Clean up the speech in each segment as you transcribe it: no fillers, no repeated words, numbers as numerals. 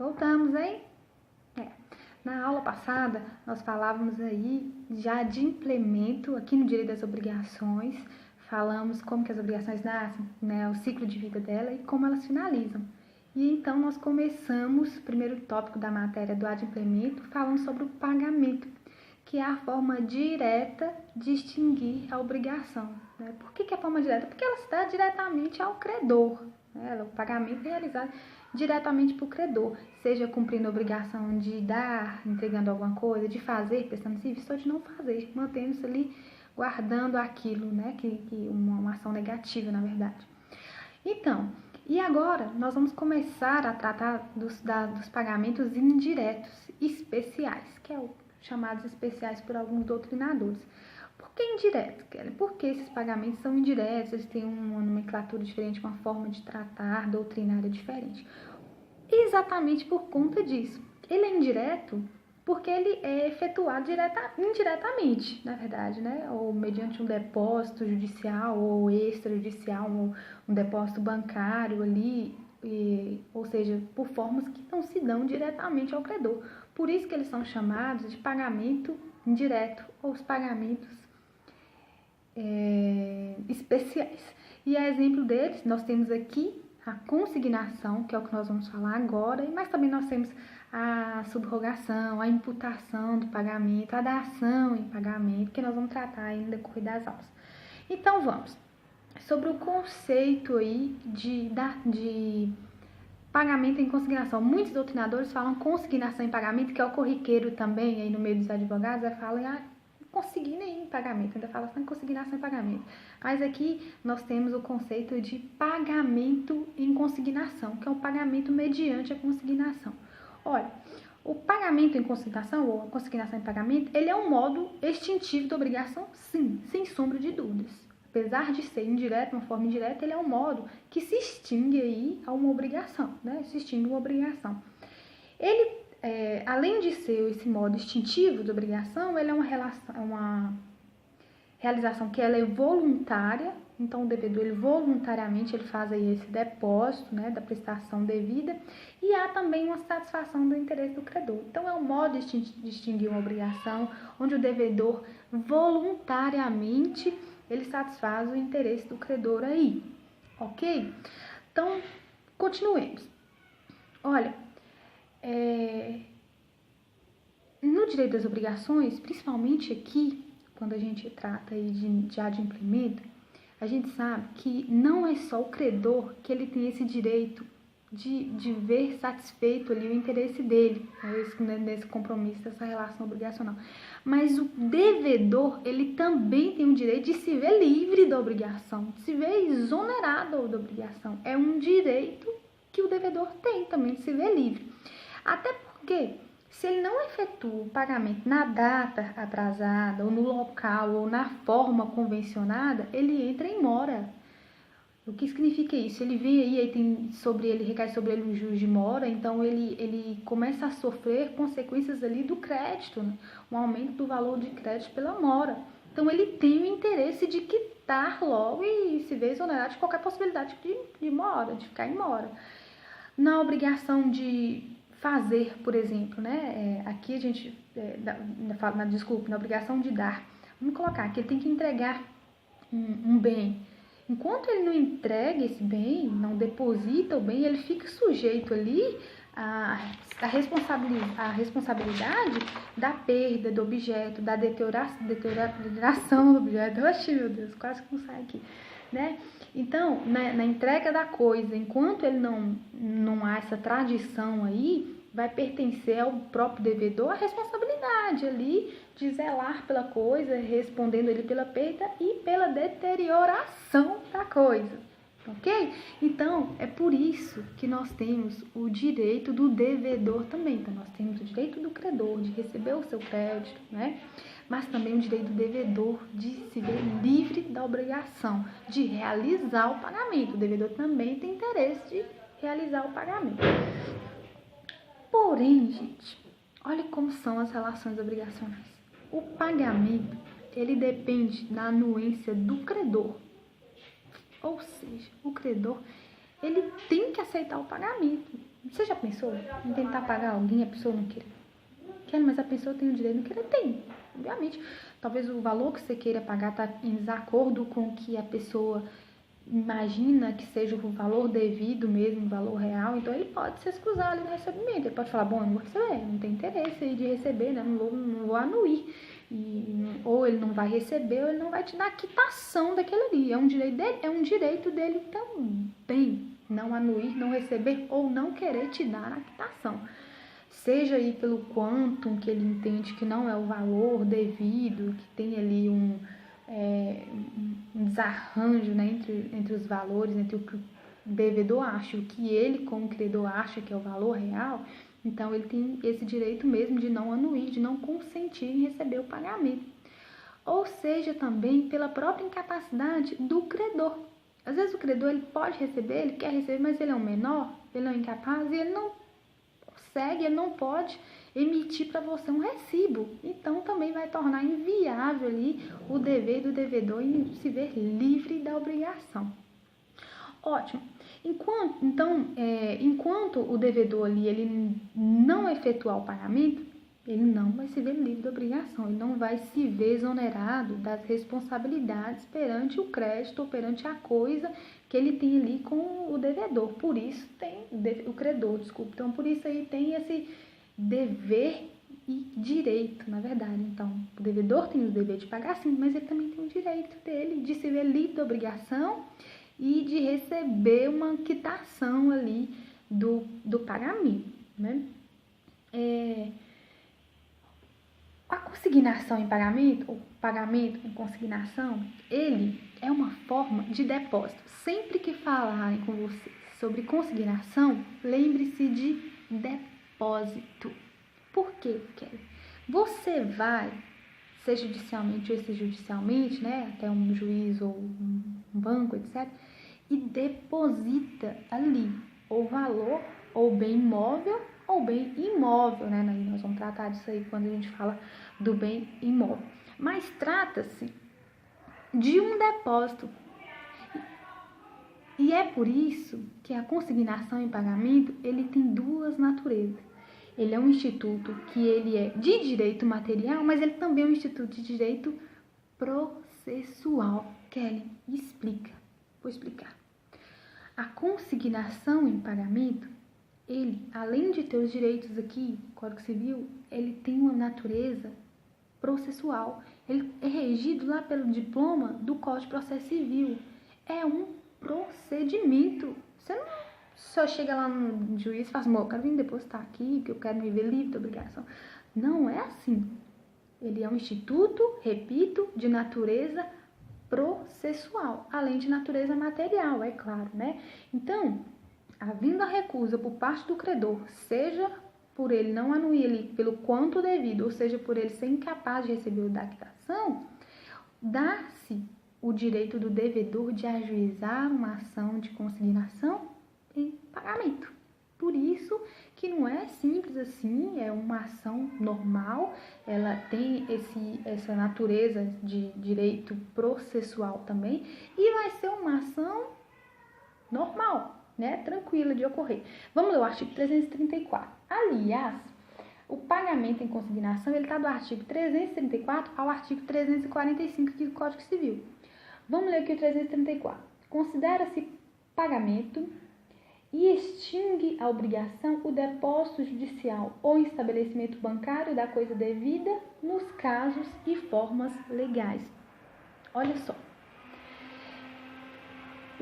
Voltamos, hein? Na aula passada, nós falávamos aí já de implemento aqui no direito das obrigações, falamos como que as obrigações nascem, né, o ciclo de vida dela e como elas finalizam. E então nós começamos o primeiro tópico da matéria do adimplemento falando sobre o pagamento, que é a forma direta de extinguir a obrigação. Né? Por que é a forma direta? Porque ela se dá diretamente ao credor. Né? O pagamento é realizado diretamente para o credor, seja cumprindo a obrigação de dar, entregando alguma coisa, de fazer, prestando serviço, ou de não fazer, mantendo-se ali, guardando aquilo, né? que uma ação negativa, na verdade. Então, e agora nós vamos começar a tratar dos pagamentos indiretos especiais, que é o chamados especiais por alguns doutrinadores. Por que indireto, Kelly? Porque esses pagamentos são indiretos, eles têm uma nomenclatura diferente, uma forma de tratar doutrinária diferente. Exatamente por conta disso. Ele é indireto porque ele é efetuado indiretamente, na verdade, né? Ou mediante um depósito judicial ou extrajudicial, ou um depósito bancário ali, ou seja, por formas que não se dão diretamente ao credor. Por isso que eles são chamados de pagamento indireto ou os pagamentos especiais. E a exemplo deles, nós temos aqui a consignação, que é o que nós vamos falar agora, mas também nós temos a subrogação, a imputação do pagamento, a dação em pagamento, que nós vamos tratar ainda no decorrer das aulas. Então vamos sobre o conceito aí de pagamento em consignação. Muitos doutrinadores falam consignação em pagamento, que é o corriqueiro também aí no meio dos advogados, falam consigna em pagamento, ainda fala assim, consignação em pagamento. Mas aqui nós temos o conceito de pagamento em consignação, que é o pagamento mediante a consignação. Olha, o pagamento em consignação, ou a consignação em pagamento, ele é um modo extintivo da obrigação, sim, sem sombra de dúvidas. Apesar de ser indireto, uma forma indireta, ele é um modo que se extingue aí a uma obrigação, né? Se extingue uma obrigação. Ele, além de ser esse modo extintivo da obrigação, ele é uma realização que ela é voluntária. Então, o devedor, ele voluntariamente, ele faz aí esse depósito, né, da prestação devida, e há também uma satisfação do interesse do credor. Então, é um modo de extinguir uma obrigação, onde o devedor, voluntariamente, ele satisfaz o interesse do credor aí, ok? Então, continuemos. Olha, no direito das obrigações, principalmente aqui, quando a gente trata aí de adimplemento, a gente sabe que não é só o credor que ele tem esse direito de ver satisfeito ali o interesse dele, nesse compromisso, dessa relação obrigacional. Mas o devedor, ele também tem o direito de se ver livre da obrigação, de se ver exonerado da obrigação. É um direito que o devedor tem também, de se ver livre. Até porque, se ele não efetua o pagamento na data atrasada, ou no local, ou na forma convencionada, ele entra em mora. O que significa isso? Ele vem aí, recai sobre ele um juros de mora, então ele começa a sofrer consequências ali do crédito, né? Um aumento do valor de crédito pela mora. Então ele tem o interesse de quitar logo e se ver exonerado de qualquer possibilidade de mora, de ficar em mora. Na obrigação de fazer, por exemplo, né? Aqui a gente, na obrigação de dar, vamos colocar que ele tem que entregar um bem. Enquanto ele não entrega esse bem, não deposita o bem, ele fica sujeito ali à responsabilidade da perda do objeto, da deterioração do objeto. Oxi, meu Deus, quase que não sai aqui, né? Então, na entrega da coisa, enquanto ele não há essa tradição aí, vai pertencer ao próprio devedor a responsabilidade ali de zelar pela coisa, respondendo ele pela perda e pela deterioração da coisa, ok? Então, é por isso que nós temos o direito do devedor também. Então, nós temos o direito do credor de receber o seu crédito, né? Mas também o direito do devedor de se ver livre da obrigação de realizar o pagamento. O devedor também tem interesse de realizar o pagamento. Porém, gente, olha como são as relações obrigacionais. O pagamento, ele depende da anuência do credor. Ou seja, o credor, ele tem que aceitar o pagamento. Você já pensou em tentar pagar alguém e a pessoa não querer? Quer, mas a pessoa tem o direito de não querer? Tem, obviamente. Talvez o valor que você queira pagar está em desacordo com o que a pessoa imagina que seja o valor devido mesmo, o valor real. Então ele pode se excusar ali no recebimento. Ele pode falar, bom, eu não vou receber, não tem interesse aí de receber, né? Não vou anuir. Ou ele não vai receber, ou ele não vai te dar a quitação daquele ali. É um direito dele também. Não anuir, não receber ou não querer te dar a quitação. Seja aí pelo quantum que ele entende que não é o valor devido, que tem ali um desarranjo, né, entre os valores, entre o que o devedor acha e o que ele, como credor, acha que é o valor real. Então, ele tem esse direito mesmo de não anuir, de não consentir em receber o pagamento. Ou seja, também pela própria incapacidade do credor. Às vezes o credor ele pode receber, ele quer receber, mas ele é um menor, ele é um incapaz e ele não consegue, ele não pode emitir para você um recibo. Então, também vai tornar inviável ali o dever do devedor em se ver livre da obrigação. Ótimo. Enquanto o devedor ali ele não efetuar o pagamento, ele não vai se ver livre da obrigação, ele não vai se ver exonerado das responsabilidades perante o crédito ou perante a coisa que ele tem ali com o devedor. Por isso tem o credor, desculpa. Então, por isso aí tem esse dever e direito, na verdade. Então, o devedor tem o dever de pagar sim, mas ele também tem o direito dele de se ver livre da obrigação e de receber uma quitação ali do pagamento, né? A consignação em pagamento, ou pagamento em consignação, ele é uma forma de depósito. Sempre que falarem com você sobre consignação, lembre-se de depósito. Por quê, Kelly? Você vai, seja judicialmente ou extrajudicialmente, né, até um juiz ou um banco, etc., e deposita ali o valor ou bem imóvel ou bem imóvel, né? Nós vamos tratar disso aí quando a gente fala do bem imóvel. Mas trata-se de um depósito. E é por isso que a consignação em pagamento, ele tem duas naturezas. Ele é um instituto que ele é de direito material, mas ele também é um instituto de direito processual. Kelly, explica. Vou explicar. A consignação em pagamento, ele, além de ter os direitos aqui, Código Civil, ele tem uma natureza processual. Ele é regido lá pelo diploma do Código de Processo Civil. É um procedimento. Você não só chega lá no juiz e fala assim, eu quero vir depositar aqui, que eu quero me ver livre da obrigação. Não é assim. Ele é um instituto, repito, de natureza processual, além de natureza material, é claro, né? Então, havendo a recusa por parte do credor, seja por ele não anuir ele pelo quanto devido, ou seja, por ele ser incapaz de receber o da quitação, dá-se o direito do devedor de ajuizar uma ação de consignação em pagamento. Por isso que não é simples assim, é uma ação normal, ela tem essa natureza de direito processual também, e vai ser uma ação normal, né? Tranquila de ocorrer. Vamos ler o artigo 334. Aliás, o pagamento em consignação, ele está do artigo 334 ao artigo 345 aqui do Código Civil. Vamos ler aqui o 334. Considera-se pagamento e extingue a obrigação o depósito judicial ou estabelecimento bancário da coisa devida nos casos e formas legais. Olha só.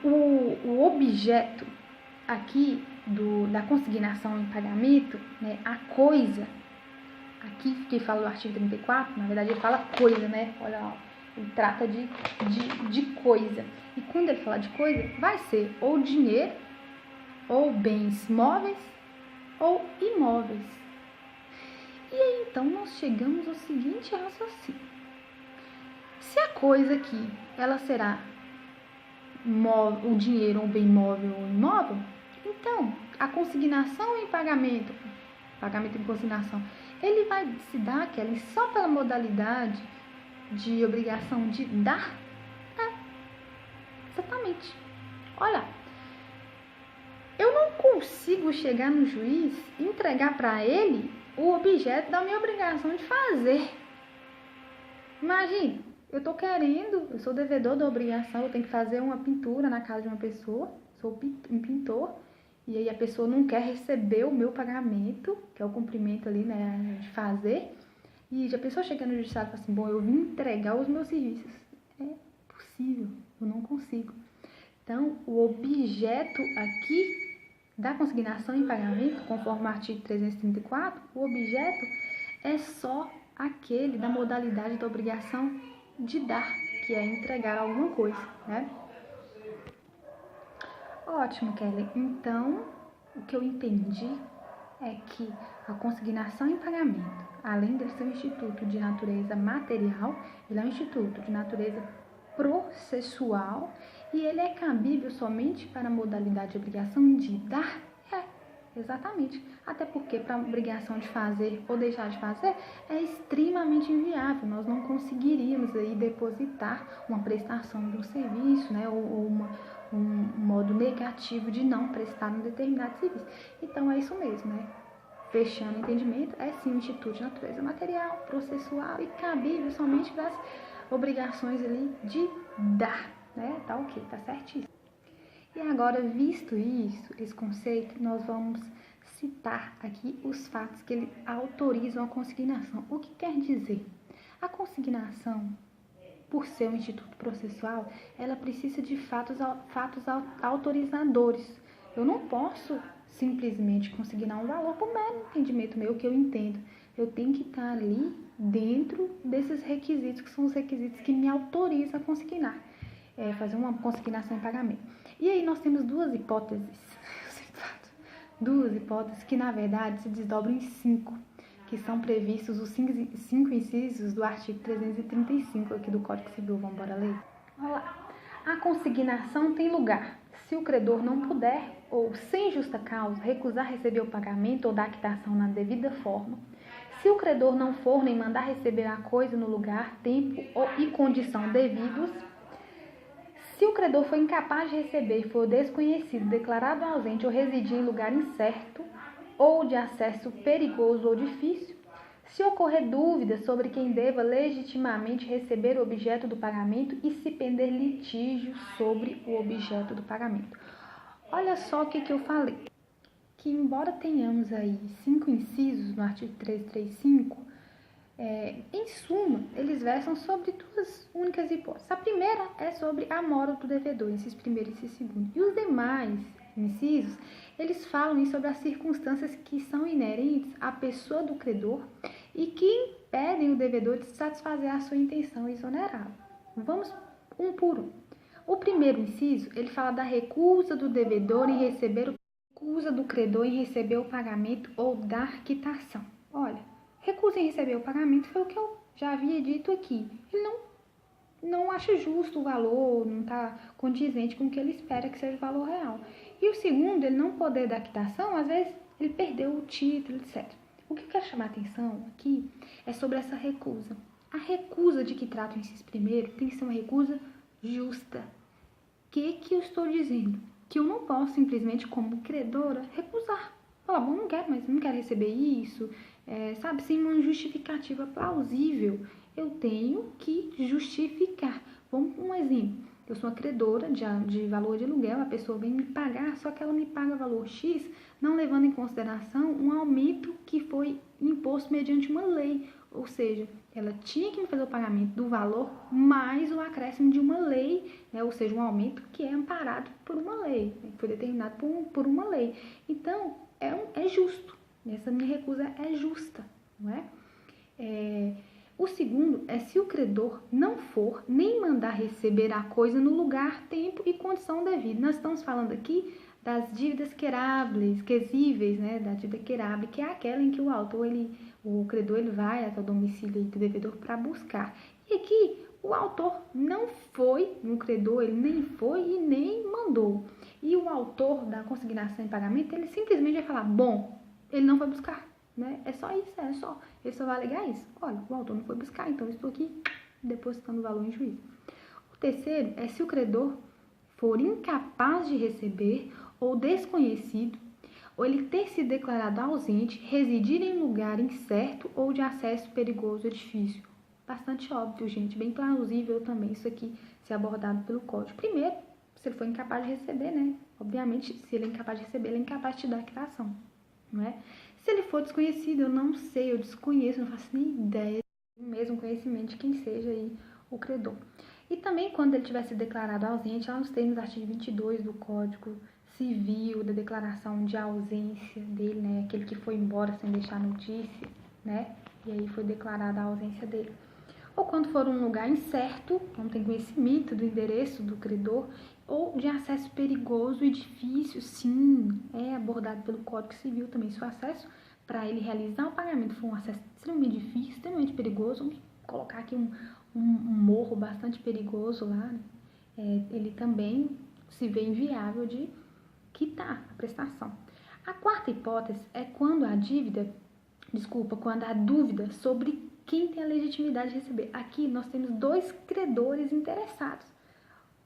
O objeto aqui da consignação em pagamento, né, a coisa, aqui que fala o artigo 34, na verdade ele fala coisa, né? Olha lá, ele trata de coisa. E quando ele fala de coisa, vai ser ou dinheiro, ou bens móveis, ou imóveis. E aí, então, nós chegamos ao seguinte raciocínio. Se a coisa aqui, ela será o dinheiro, um bem móvel ou imóvel, então, a consignação em pagamento em consignação, ele vai se dar aquela só pela modalidade de obrigação de dar? Exatamente. Olha, eu não consigo chegar no juiz e entregar para ele o objeto da minha obrigação de fazer. Imagine, eu sou devedor da obrigação, eu tenho que fazer uma pintura na casa de uma pessoa, sou um pintor, e aí a pessoa não quer receber o meu pagamento, que é o cumprimento ali, né, de fazer, e já a pessoa chega no judiciário e fala assim, bom, eu vim entregar os meus serviços. É possível, eu não consigo. Então, o objeto aqui da consignação em pagamento, conforme o artigo 334, o objeto é só aquele da modalidade da obrigação de dar, que é entregar alguma coisa, né? Ótimo, Kelly. Então, o que eu entendi é que a consignação em pagamento, além de ser um instituto de natureza material, ele é um instituto de natureza processual e ele é cabível somente para a modalidade de obrigação de dar. Exatamente. Até porque para a obrigação de fazer ou deixar de fazer é extremamente inviável. Nós não conseguiríamos aí depositar uma prestação de um serviço, né, ou um modo negativo de não prestar um determinado serviço. Então é isso mesmo, né? Fechando o entendimento, é sim um instituto de natureza material, processual e cabível somente para as obrigações ali de dar, né? Tá ok, tá certíssimo. E agora, visto isso, esse conceito, nós vamos citar aqui os fatos que ele autorizam a consignação. O que quer dizer? A consignação, por ser um instituto processual, ela precisa de fatos autorizadores. Eu não posso simplesmente consignar um valor por mero entendimento meu, que eu entendo. Eu tenho que estar ali dentro desses requisitos, que são os requisitos que me autorizam a consignar, fazer uma consignação em pagamento. E aí nós temos duas hipóteses que na verdade se desdobram em 5, que são previstos os 5 incisos do artigo 335 aqui do Código Civil. Vamos embora ler? Olha lá. A consignação tem lugar se o credor não puder ou sem justa causa recusar receber o pagamento ou dar quitação na devida forma, se o credor não for nem mandar receber a coisa no lugar, tempo e condição devidos, se o credor for incapaz de receber, for desconhecido, declarado ausente ou residir em lugar incerto ou de acesso perigoso ou difícil, se ocorrer dúvida sobre quem deva legitimamente receber o objeto do pagamento e se pender litígio sobre o objeto do pagamento. Olha só o que eu falei, que embora tenhamos aí 5 incisos no artigo 335, em suma, eles versam sobre duas únicas hipóteses. A primeira é sobre a mora do devedor, inciso primeiro e inciso segundo. E os demais incisos, eles falam sobre as circunstâncias que são inerentes à pessoa do credor e que impedem o devedor de satisfazer a sua intenção exonerável. Vamos um por um. O primeiro inciso, ele fala da recusa do devedor em receber recusa do credor em receber o pagamento ou dar quitação. Olha, recusa em receber o pagamento foi o que eu já havia dito aqui. Ele não acha justo o valor, não está condizente com o que ele espera que seja o valor real. E o segundo, ele não poder dar quitação, às vezes ele perdeu o título, etc. O que eu quero chamar a atenção aqui é sobre essa recusa. A recusa de que trata o inciso primeiro tem que ser uma recusa justa. O que eu estou dizendo? Que eu não posso simplesmente, como credora, recusar. Falar, bom, não quero receber isso, sabe, sem uma justificativa plausível. Eu tenho que justificar. Vamos um exemplo. Eu sou uma credora de valor de aluguel, a pessoa vem me pagar, só que ela me paga valor X, não levando em consideração um aumento que foi imposto mediante uma lei. Ou seja, ela tinha que me fazer o pagamento do valor mais o acréscimo de uma lei, né? Ou seja, um aumento que é amparado por uma lei, né? Que foi determinado por uma lei. Então, é justo. Essa minha recusa é justa, não é? O segundo é se o credor não for nem mandar receber a coisa no lugar, tempo e condição devida. Nós estamos falando aqui das dívidas quesíveis, né? Da dívida querável, que é aquela em que o credor ele vai até o domicílio do devedor para buscar. E aqui o autor não foi, o credor ele nem foi e nem mandou. E o autor da consignação em pagamento, ele simplesmente vai falar, bom, ele não foi buscar. Né? É só isso, ele só vai alegar isso. Olha, o autor não foi buscar, então eu estou aqui depositando o valor em juízo. O terceiro é se o credor for incapaz de receber ou desconhecido, ou ele ter se declarado ausente, residir em lugar incerto ou de acesso perigoso ou difícil. Bastante óbvio, gente, bem plausível também isso aqui ser abordado pelo código. Primeiro, se ele for incapaz de receber, né? Obviamente, se ele é incapaz de receber, ele é incapaz de te dar a quitação, não é? Se ele for desconhecido, eu não sei, eu desconheço, não faço nem ideia, mesmo conhecimento de quem seja aí o credor. E também quando ele tiver se declarado ausente, lá nos termos do artigo 22 do Código Civil, da declaração de ausência dele, né? Aquele que foi embora sem deixar notícia, né? E aí foi declarada a ausência dele. Ou quando for um lugar incerto, não tem conhecimento do endereço do credor, ou de acesso perigoso e difícil, sim, é abordado pelo Código Civil também. Se o acesso para ele realizar o pagamento for um acesso extremamente difícil, extremamente perigoso, vamos colocar aqui um morro bastante perigoso lá, né? Ele também se vê inviável de quitar a prestação. A quarta hipótese é quando a dúvida sobre quem tem a legitimidade de receber. Aqui nós temos dois credores interessados.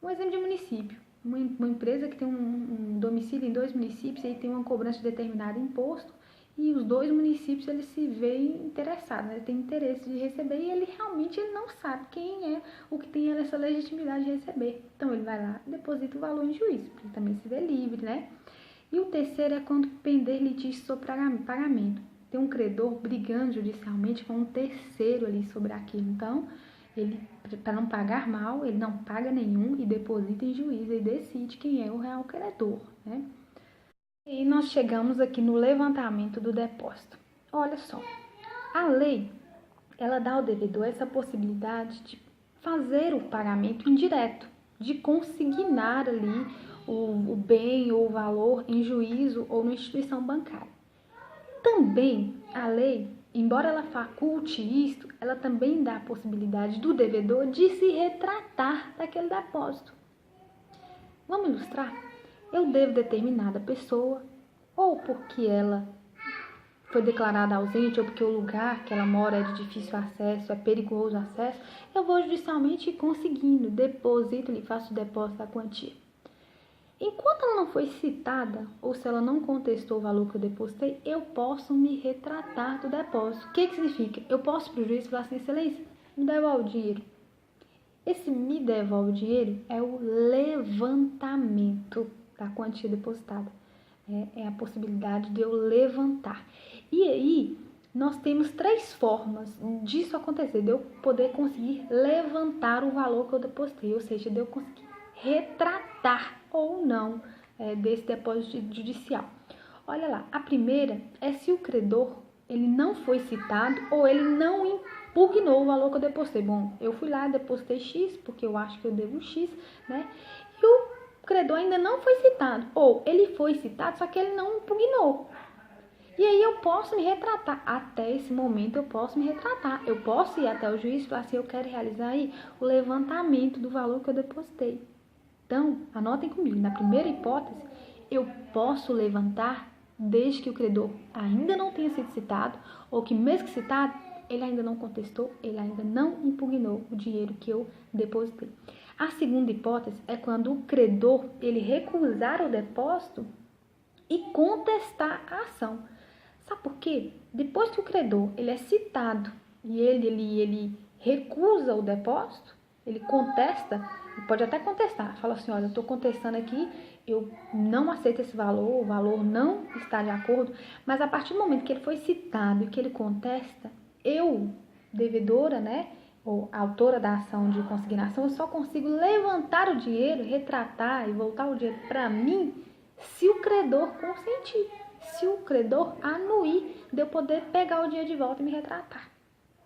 Um exemplo de município. Uma empresa que tem um domicílio em 2 municípios e aí tem uma cobrança de determinado imposto e os 2 municípios eles se veem interessados, né? Ele tem interesse de receber e ele realmente não sabe quem é o que tem essa legitimidade de receber. Então ele vai lá e deposita o valor em juízo, para ele também se ver livre, né? E o terceiro é quando pender litígio sobre pagamento. Tem um credor brigando judicialmente com um terceiro ali sobre aquilo. Então, ele, para não pagar mal, ele não paga nenhum e deposita em juízo e decide quem é o real credor, né? E nós chegamos aqui no levantamento do depósito. Olha só, a lei, ela dá ao devedor essa possibilidade de fazer o pagamento indireto, de consignar ali o bem ou o valor em juízo ou na instituição bancária. Também a lei, embora ela faculte isto, ela também dá a possibilidade do devedor de se retratar daquele depósito. Vamos ilustrar? Eu devo determinada pessoa, ou porque ela foi declarada ausente, ou porque o lugar que ela mora é de difícil acesso, é perigoso acesso, eu vou judicialmente conseguindo, deposito e faço o depósito da quantia. Enquanto ela não foi citada, ou se ela não contestou o valor que eu depositei, eu posso me retratar do depósito. O que significa? Eu posso ir para o juiz e falar assim, excelência, me devolve o dinheiro. Esse me devolve o dinheiro é o levantamento da quantia depositada. É a possibilidade de eu levantar. E aí, nós temos 3 formas disso acontecer, de eu poder conseguir levantar o valor que eu depositei, ou seja, de eu conseguir retratar ou não desse depósito judicial. Olha lá, a primeira é se o credor ele não foi citado ou ele não impugnou o valor que eu depositei. Bom, eu fui lá, depositei X porque eu acho que eu devo X, né? E o credor ainda não foi citado, ou ele foi citado, só que ele não impugnou. E aí eu posso me retratar, até esse momento eu posso me retratar, eu posso ir até o juiz e falar assim, eu quero realizar aí o levantamento do valor que eu depositei. Então, anotem comigo, na primeira hipótese, eu posso levantar desde que o credor ainda não tenha sido citado, ou que mesmo que citado, ele ainda não contestou, ele ainda não impugnou o dinheiro que eu depositei. A segunda hipótese é quando o credor ele recusar o depósito e contestar a ação. Sabe por quê? Depois que o credor ele é citado e ele recusa o depósito, ele contesta, ele pode até contestar, fala assim, olha, eu estou contestando aqui, eu não aceito esse valor, o valor não está de acordo, mas a partir do momento que ele foi citado e que ele contesta, eu, devedora, né, ou autora da ação de consignação, eu só consigo levantar o dinheiro, retratar e voltar o dinheiro para mim se o credor consentir, se o credor anuir de eu poder pegar o dinheiro de volta e me retratar,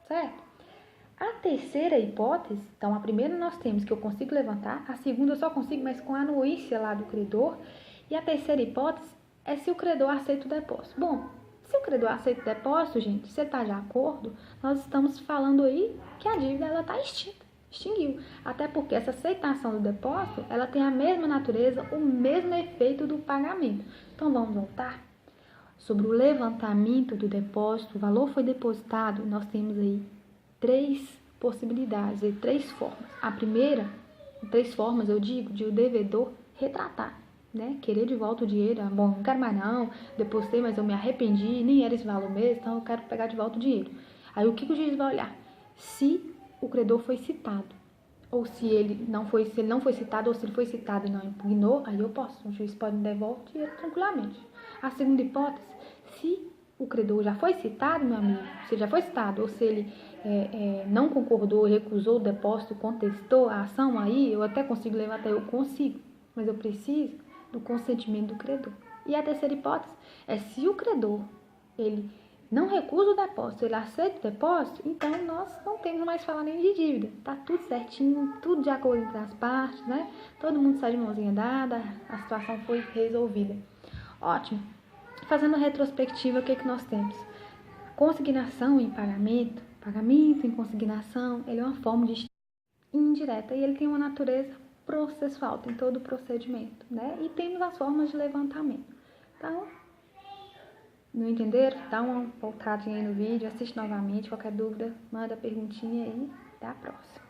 certo? A terceira hipótese, então a primeira nós temos que eu consigo levantar, a segunda eu só consigo, mas com a anuência lá do credor, e a terceira hipótese é se o credor aceita o depósito. Bom, se o credor aceita o depósito, gente, você está de acordo, nós estamos falando aí que a dívida ela está extinguiu. Até porque essa aceitação do depósito, ela tem a mesma natureza, o mesmo efeito do pagamento. Então vamos voltar? Sobre o levantamento do depósito, o valor foi depositado, nós temos aí 3 possibilidades, 3 formas. A primeira, 3 formas eu digo, de o devedor retratar, né, querer de volta o dinheiro, bom, não quero mais não, depositei, mas eu me arrependi, nem era esse valor mesmo, então eu quero pegar de volta o dinheiro. Aí o que o juiz vai olhar? Se o credor foi citado, ou se ele não foi citado, ou se ele foi citado e não impugnou, aí eu posso, o juiz pode me devolver o dinheiro tranquilamente. A segunda hipótese, se o credor já foi citado, meu amigo, se ele já foi citado, ou se ele não concordou, recusou o depósito, contestou a ação, aí eu até consigo levantar, eu consigo, mas eu preciso do consentimento do credor. E a terceira hipótese é se o credor, ele não recusa o depósito, ele aceita o depósito, então nós não temos mais falar nem de dívida. Tá tudo certinho, tudo de acordo entre as partes, né? Todo mundo sai de mãozinha dada, a situação foi resolvida. Ótimo. Fazendo a retrospectiva, o que nós temos? Consignação e pagamento, pagamento em consignação, ele é uma forma de indireta e ele tem uma natureza processual, tem todo o procedimento, né? E temos as formas de levantamento. Então, não entenderam? Dá uma voltadinha aí no vídeo, assiste novamente. Qualquer dúvida, manda perguntinha aí. Até a próxima.